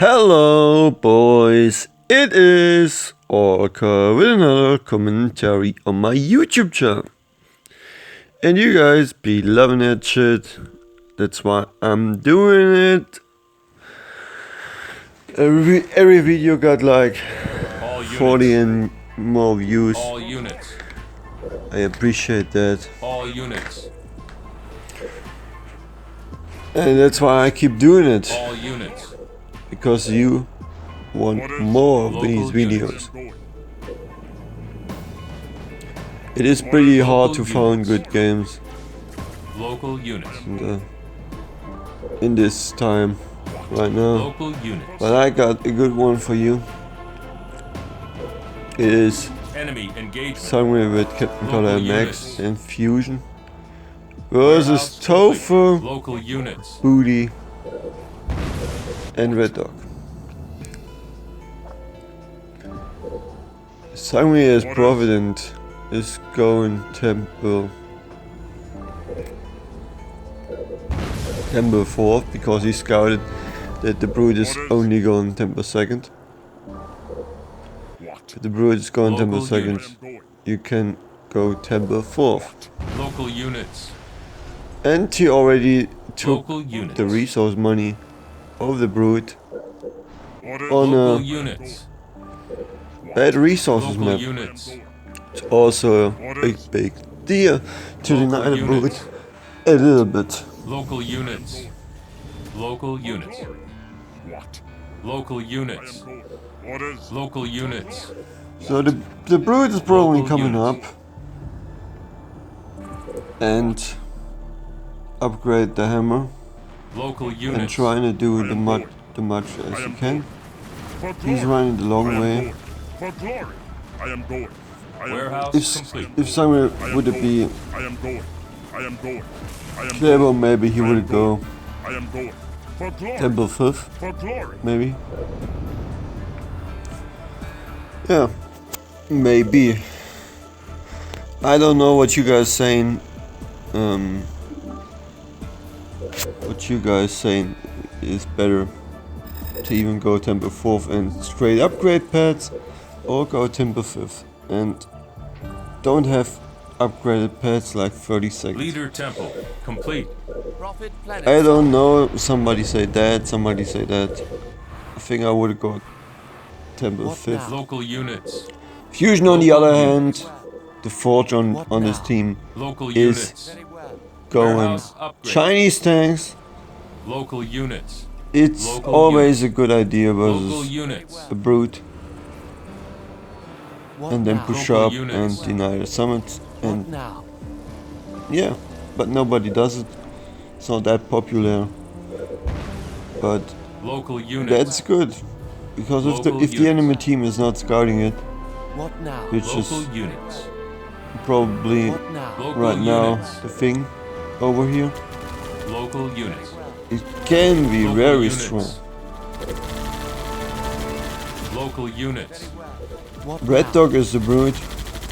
Hello, boys. It is Orca with another commentary on my YouTube channel. And you guys be loving that shit. That's why I'm doing it. Every video got like 40 and more views. All units. I appreciate that. All units. And that's why I keep doing it. All units. Because you want more of these videos. It is pretty hard to find good games Local units. in this time right now. Local units. But I got a good one for you. It is Enemy engagement. somewhere with Captain Color Max units. and Fusion versus Tofu, Local units. Booty, and Red Dog. Sangre as Provident is going Temple 4th because he scouted that the Brood is only going Temple 2nd. If the Brood is going Temple Local 2nd, units. you can go Temple 4th. Local units. And he already took Local units. the resource money of the Brood on Local a units. bad resources Local map. units. It's also a big deal to deny the Brood units. a little bit. Local units. Local units. Local units. Local units. So the Brood is probably Local coming units. up and upgrade the hammer Local and units. trying to do the much as you can. He's running the long way. For glory, I am going. Warehouse complete. If somewhere would it be I am going. I am going. I am clever, maybe he would go I am going. For glory. Temple 5th, For glory. maybe. Yeah, maybe. I don't know what you guys saying. What you guys saying is better to even go Temple 4th and straight upgrade pads, or go Temple 5th and don't have upgraded pads like 30 seconds. Leader temple complete. Prophet planet. I don't know, somebody say that, somebody say that. I think I would go Temple What 5th. now? Local units. Fusion on the other hand, the Forge on this team Local is units. Very well. going Warehouse upgrade. Chinese tanks. Local units. It's Local always a good idea Local versus units. a Brute, What and then now? push Local up units. and deny the summits, What and now? yeah, but nobody does it. It's not that popular, but Local units. that's good because Local if the units. enemy team is not scouting it, What now? which Local is units. probably What now? Local right now units. the thing over here, Local units. it can be Local very units. strong. Local units. What Red now? Dog is the Brute,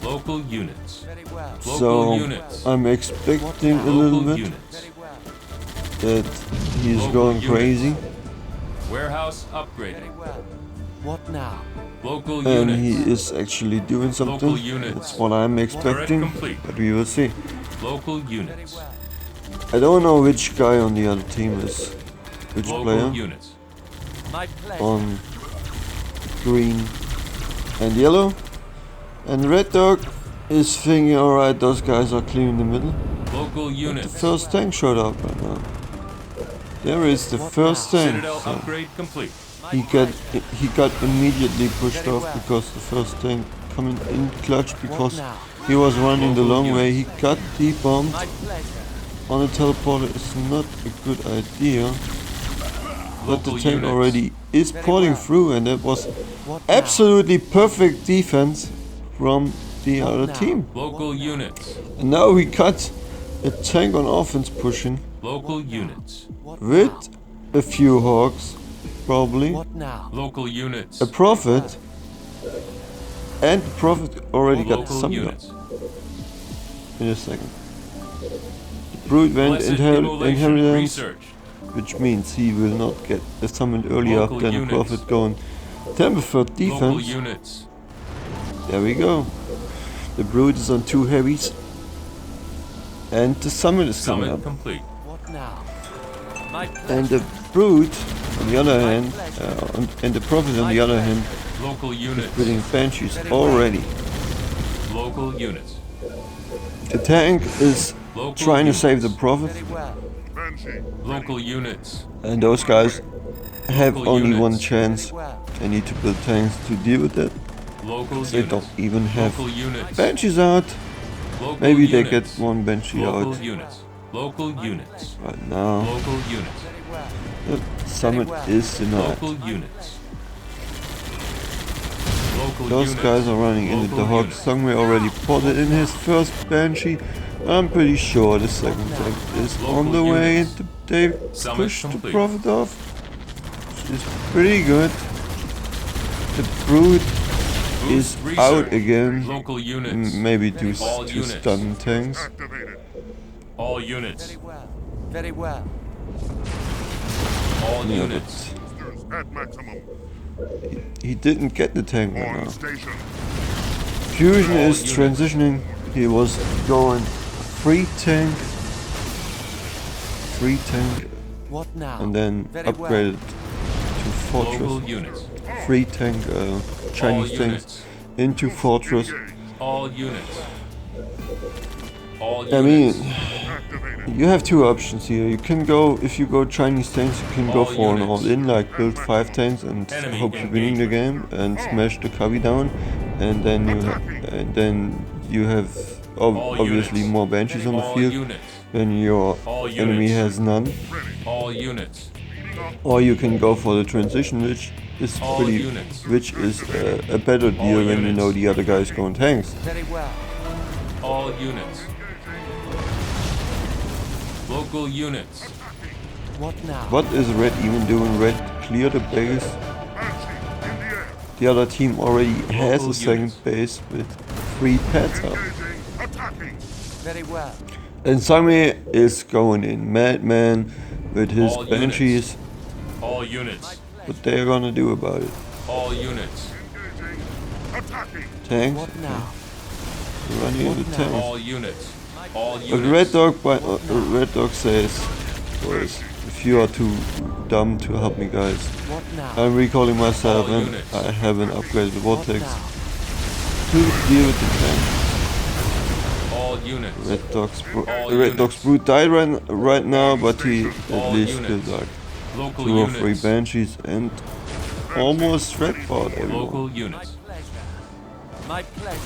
Local units. Very well. Local so units. I'm expecting a little Local bit units. Very well. that he's Local going units. crazy, Warehouse Very upgrading. well. What now? Local and units. he is actually doing something. Local units. That's what I'm expecting, complete. but we will see. Local Very units. well. I don't know which guy on the other team is, which Local player units. My pleasure. on green and yellow, and Red Dog is thinking, alright, those guys are clearing the middle. Local The units. first tank showed up right now. There is the What first now? tank. Citadel So upgrade complete. he got immediately pushed off because the first tank coming in clutch because now? he was running the Local long way. He units. got debombed My pleasure. on a teleporter. Is not a good idea. But the Local tank units. already is Very porting well. through, and that was What now? absolutely perfect defense from the What other now? team. Local units. And now we got a tank on offense pushing Local units. What with now? a few hawks, probably What now? Local units. a prophet, and the prophet already got Local some units. in a second. The Brood went Blessed immolation inheritance. research. which means he will not get summoned earlier Local than units. Prophet going Temple 3rd Local defense. units. There we go. The Brood is on 2 heavies. And the summon is coming Summit up. complete. What now? My pleasure. And the Brood, on the other hand, and the Prophet on the other hand, Local units. building Banshees already. Local units. The tank is Local trying to units. save the Prophet, Very well. Banshee. Local units. and those guys have Local only one units. chance. Very well. They need to build tanks to deal with that. Local They units. don't even have Local units. Banshees out. Local Maybe they units. get one Banshee Local out units. Local units. right now. Local units. Very well. The summit is denied. Local units. Local Those units. guys are running into the Local Hog. units. Sungway already potted in his first Banshee. I'm pretty sure the second tank is Local on the way. units. They Summit push the complete. Prophet off. Which is pretty good. The Brood is Boost out research. again. Local units. Maybe to All to units. stun tanks. Activated. All units. Very well. Very well. All Yeah, units. Boosters at maximum. he didn't get the tank right On now. station. Fusion All is units. transitioning. He was going free tank, What now? and then Very well. upgraded to Local fortress. units. Free tank All Chinese tanks units. into fortress. All units. All I mean, units. Activated. you have 2 options here. You can go, if you go Chinese tanks, you can go All for an units. all-in, like build 5 tanks and Enemy hope you're winning the game and smash the Kavi down, and then you have obviously units. more Banshees on the All field units. when your All enemy units. has none. All units. Or you can go for the transition, which is All pretty, units. which is a better deal when you units. know the other guys going tanks. Very well. All units. Local units. What now? What is Red even doing? Red clear the base. Banshee in the air. The other team already has Local a second units. base with 3 pads up. Engaging. Attacking. Very well. And Sami is going in Madman with his All Banshees. All units. What they're gonna do about it? All units. Engaging. Attacking. Tanks? What now? Running into tanks. All units. All But units. Red Dog says, boys, if you are too dumb to help me guys, What now? I'm recalling myself All and units. I haven't upgraded the What Vortex now? to deal with the tank. All units. Red units. Dog's Brood died right now, but he at All least units. killed like Local 2 or 3 units. Banshees and almost red bought everyone. Local units. My pleasure.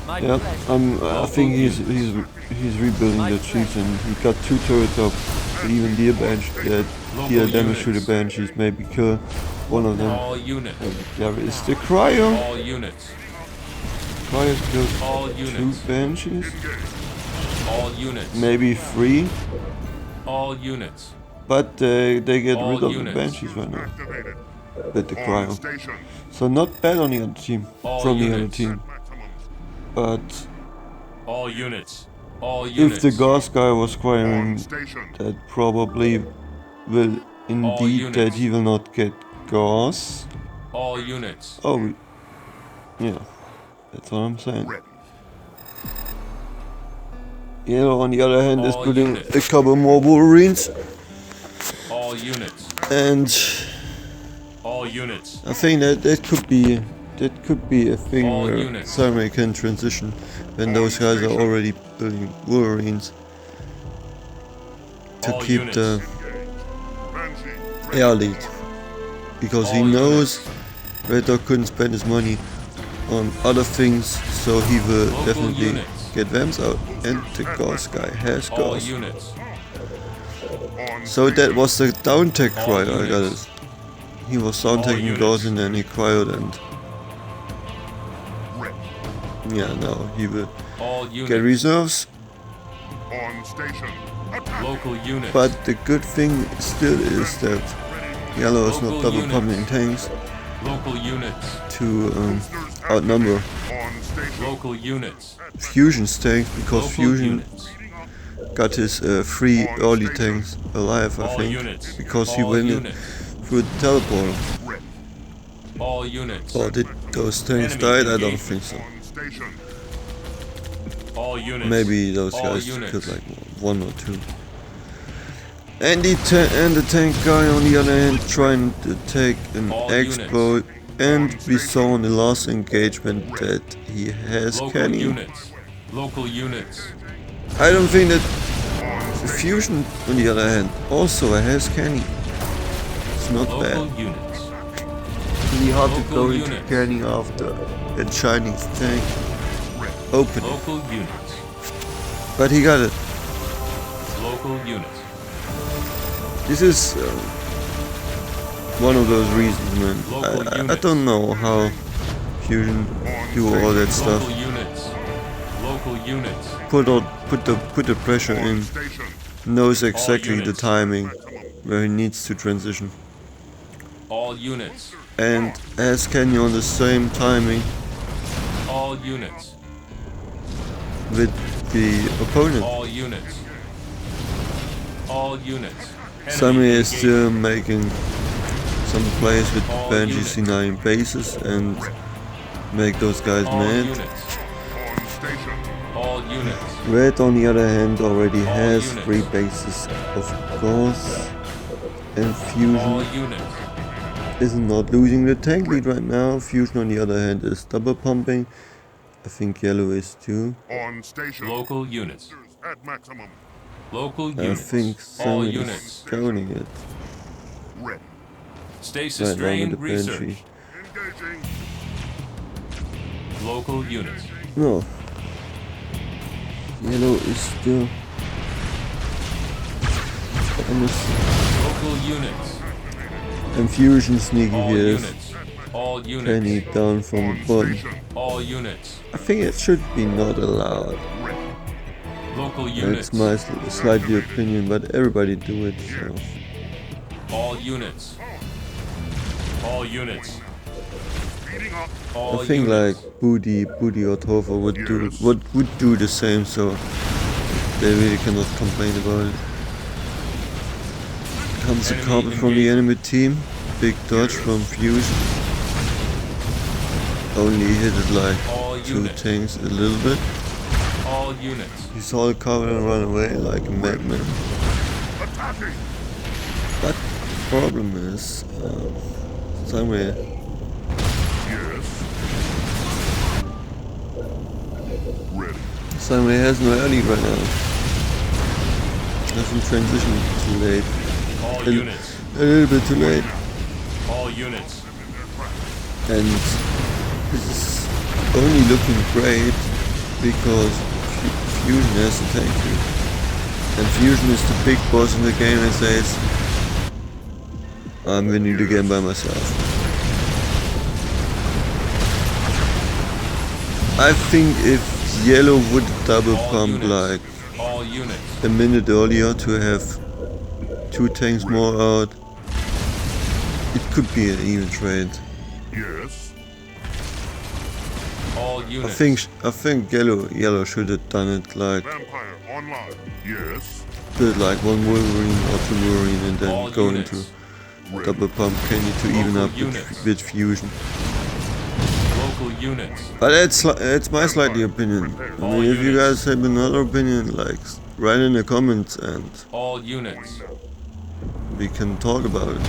My Yeah, pleasure. I think he's rebuilding the Chiefs and he got 2 turrets up. Even deal damage to the units. Banshees, maybe kill one of them. All units. And there is the Cryo. All units. Cryo All killed 2 units. Banshees, All units. maybe 3, All units. but they get All rid of units. the Banshees right now Activated. with the On Cryo. station. So not bad on the other team, All from the other units. team. Maximum. But All units. All if units. the Gauss guy was On squiring, station. that probably will indeed that units. he will not get Gauss. All units. Oh, yeah, that's what I'm saying. Ready. Yellow, on the other hand, is All building units. a couple more Wolverines, All units. and All units. I think that could be a thing All where units. Samurai can transition when those guys are already building Wolverines to All keep units. the Banshee. air lead, because he All knows units. Red Dog couldn't spend his money on other things, so he will Local definitely units. get Vamps out, and the Gauss guy has All Gauss. units. On So that was the down tech All cryo, I got units. it. He was down taking units. Gauss and then he cryoed, and ready. yeah, now he will All units. get reserves. On station. Attack. Local units. But the good thing still is that Yellow is not Local double units. pumping tanks Local units. to outnumber On station. Local units. Fusion's tanks, because Local Fusion units. got his three early tanks alive, I All think, units. because he All went units. through the teleporter. Ready. All units. Or did those tanks Enemy die? I don't engagement. think so. On station. All units. Maybe those All guys units. killed like one or two. And the tank guy on the other hand trying to take an All explode. And we saw in the last engagement that he has Local Kenny. units. Local units. I don't think that the Fusion on the other hand also has Kenny. It's not Local bad. units. Really hard to Local go into units. Kenny after a Chinese tank opening. Local units. But he got it. Local units. This is one of those reasons, man. Local I units. don't know how Fusion do all that stuff. Local units. Local units. Put the pressure in. Station. Knows exactly the units. timing where he needs to transition. All units. And has Kenny on the same timing All units. with the opponent. All units. All units. Enemy Sammy is engagement. still making some plays with All Banshee units. C9 bases and make those guys All mad. units. On station. All units. Red on the other hand already All has units. 3 bases of course. And All Fusion units. is not losing the tank lead right now. Fusion on the other hand is double pumping. I think yellow is too. On station. Local units. At maximum. Local I units. think All Sammy is units. counting it Ready. Stasis right now drain with the research. Banshee. Engaging. Local units. No. Yellow is still almost Local units. and Fusion sneaky All here. units. All Penny units. down from the On bottom. station. All units. I think it should be not allowed. Ready. Local units. That's my slightly opinion, but everybody do it. So. All units. All units. Speeding up. All I think units. like Booty or Topher would do the same, so they really cannot complain about it. Comes a Enemy carpet from the enemy team. Big dodge from Fusion. Only hit it like All 2 units. tanks a little bit. All units. He saw the cover and ran away like a madman. Attacking. But the problem is, somewhere Yes. Ready. Sunway has no early right now. Doesn't transition too late. All A- units. A little bit too late. All units. And this is only looking great because Fusion has the tank here. And Fusion is the big boss in the game and says, I'm winning the game by myself. I think if Yellow would double All pump units. like All units. a minute earlier to have 2 tanks more out, it could be an even trade. Yes. All I units. think yellow should have done it like Vampire online. Yes. did like 1 Wolverine or 2 Wolverine and All then go units. into Ready. double pump Kenny to even Local up units. with Fusion. Local units. But it's my slightly opinion. I All mean, if you units. guys have another opinion, like write in the comments and All units. we can talk about it.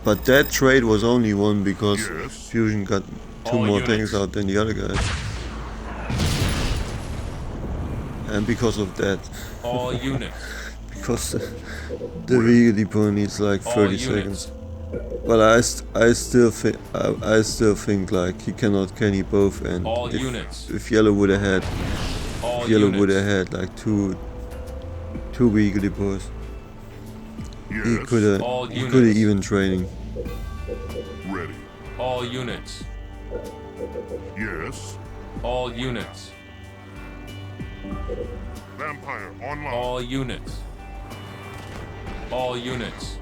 But that trade was only won because Yes. Fusion got 2 All more units. tanks out than the other guys. And because of that, All units. because the vehicle depot needs like All 30 units. seconds. But I still think like he cannot Kenny both, and All units. if Yellow would have had All Yellow would units. have had like two vehicle depots, he Yes. could All have units. even training. Ready. All units. Yes. All units. Vampire online. All units. All units.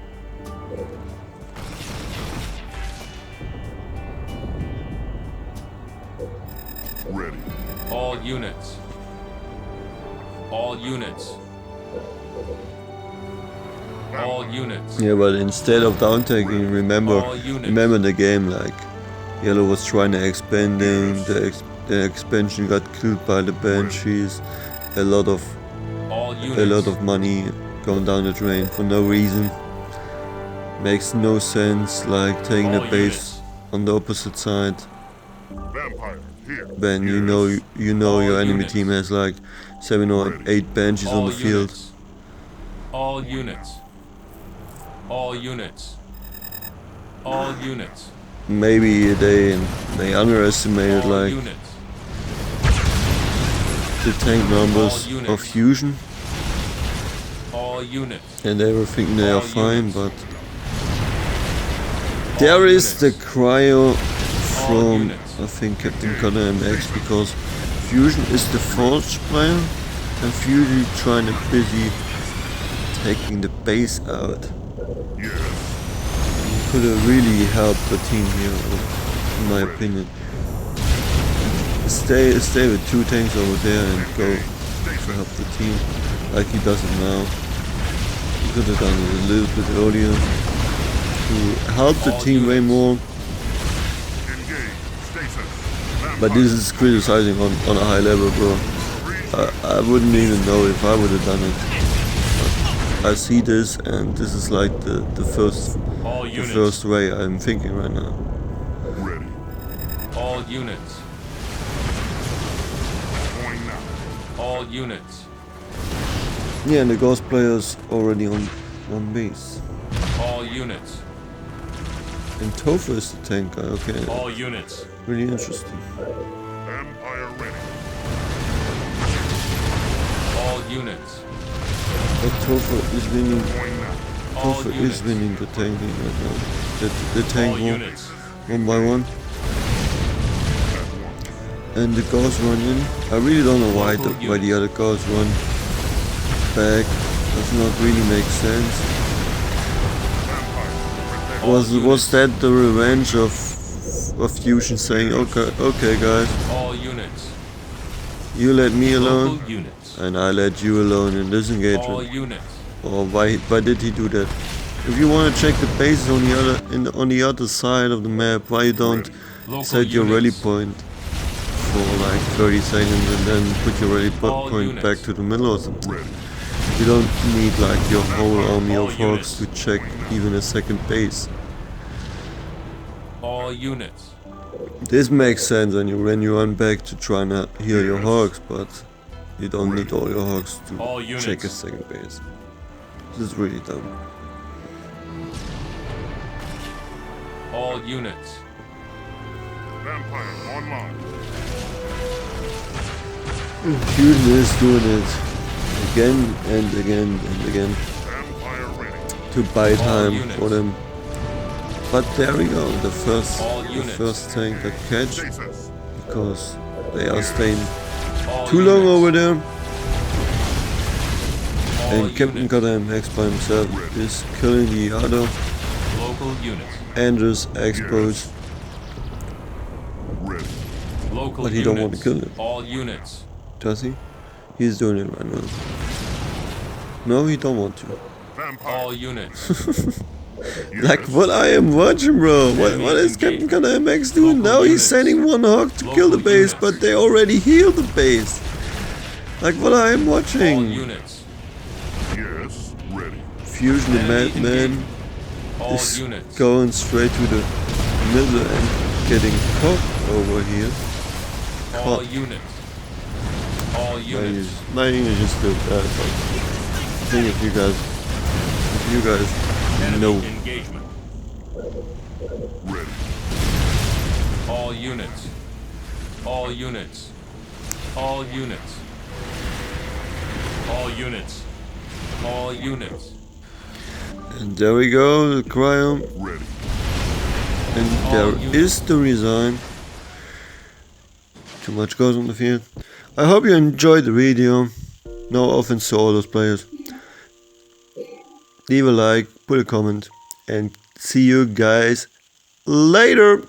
Ready. All units. All units. All units. Yeah, but instead of down taking, remember All units. the game, like Yellow was trying to expanding, the expansion got killed by the Banshees, a lot of All units. money going down the drain for no reason. Makes no sense, like taking a All base on the opposite side Vampire, here. when you Yes. know All your enemy units. team has like 7 or 8 Banshees on All the field. units. All units. All units. All units. Maybe they underestimated All like units. the tank numbers All units. of Fusion, All units. and they were thinking they All are fine, units. but there All is the units. cryo from units. I think Captain Connor MX, because Fusion is the Forge player and Fusion trying to busy taking the base out. Yes. Could have really helped the team here, in my opinion. Stay with 2 tanks over there and go to help the team like he does it now. He could have done it a little bit earlier to help the All team way units. more. Engage. Stasis. Vampire. But this is criticizing on a high level, bro. I wouldn't even know if I would have done it. But I see this, and this is like the All units. first way I'm thinking right now. Ready. All units. Going now. All units. Yeah, and the Ghost player's already on base. All units. And Tofu is the tank guy, okay. All units. Really interesting. Vampire ready. All units. But Tofu is winning. Going now. All Tofu units. is winning the tanking right now. The tank All war, units. one by one. At one. And the Ghosts run in. I really don't know why Local why the other Ghosts run back. Does not really make sense. Vampire. Prepare. Was units. that the revenge of Fusion saying, okay guys, All units. you let me alone Local units. and I let you alone in this All engagement? units. Or why did he do that? If you want to check the bases on the other side of the map, why you don't Local set your rally units. point for like 30 seconds and then put your rally All point units. back to the middle or something? Ready. You don't need like your whole army All of Hawks units. to check even a second base. All units. This makes sense when you run back to try and heal your Hawks, but you don't need all your Hawks All to units. check a second base. This is really dumb. All units. Vampire online. Fusion is doing it again and again and again Vampire ready. to buy All time units. for them. But there we go, the All units. first tank got catch Stasis. because they are staying All too long units. over there. All And Captain units. Cutter MX by himself is killing the other Local units. Andrews Expos, Ready. Local but he units. don't want to kill him, All units. does he? He's doing it right now. No, he don't want to. Vampire. All units. Like what I am watching, bro. What Enemy is Captain engaged. Cutter MX doing Local now? He's units. sending one hawk to kill the Local base, units. but they already healed the base. Like what I am All watching. units. Yes. Ready. Fusion the Enemy Madman engaged. All is units. going straight to the middle and getting caught over here. All caught. units. All units. My English is still bad, but I think if you guys Enemy know. engagement. Ready. All units. All units. All units. All units. All units. And there we go, the cryo. Ready. And All there units. is the resign. Too much goes on the field. I hope you enjoyed the video. No offense to all those players. Leave a like, put a comment, and see you guys later.